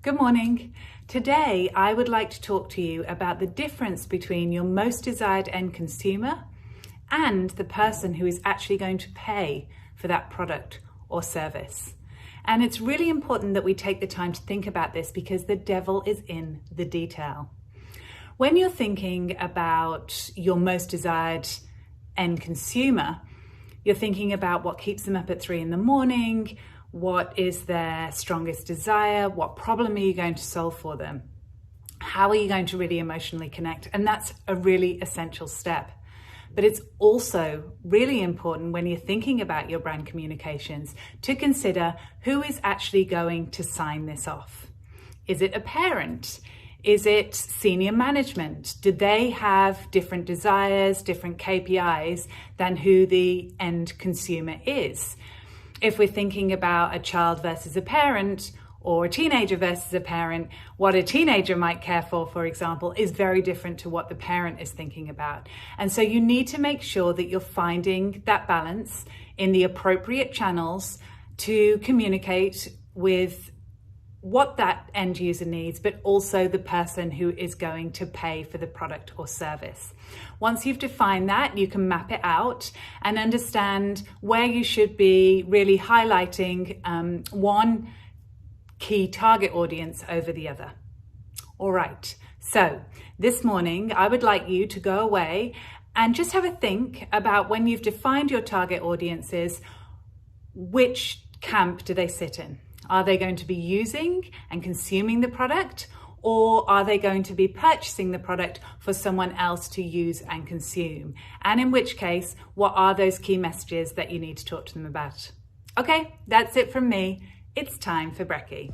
Good morning. Today, I would like to talk to you about the difference between your most desired end consumer and the person who is actually going to pay for that product or service. And it's really important that we take the time to think about this because the devil is in the detail. When you're thinking about your most desired end consumer, you're thinking about what keeps them up at 3 a.m, what is their strongest desire, what problem are you going to solve for them, how are you going to really emotionally connect, and that's a really essential step. But it's also really important when you're thinking about your brand communications to consider who is actually going to sign this off. Is it a parent? Is it senior management? Do they have different desires, different KPIs than who the end consumer is? If we're thinking about a child versus a parent or a teenager versus a parent, what a teenager might care for example, is very different to what the parent is thinking about. And so you need to make sure that you're finding that balance in the appropriate channels to communicate with what that end user needs, but also the person who is going to pay for the product or service. Once you've defined that, you can map it out and understand where you should be really highlighting one key target audience over the other. All right, so this morning, I would like you to go away and just have a think about when you've defined your target audiences, which camp do they sit in? Are they going to be using and consuming the product, or are they going to be purchasing the product for someone else to use and consume? And in which case, what are those key messages that you need to talk to them about? Okay, that's it from me. It's time for brekkie.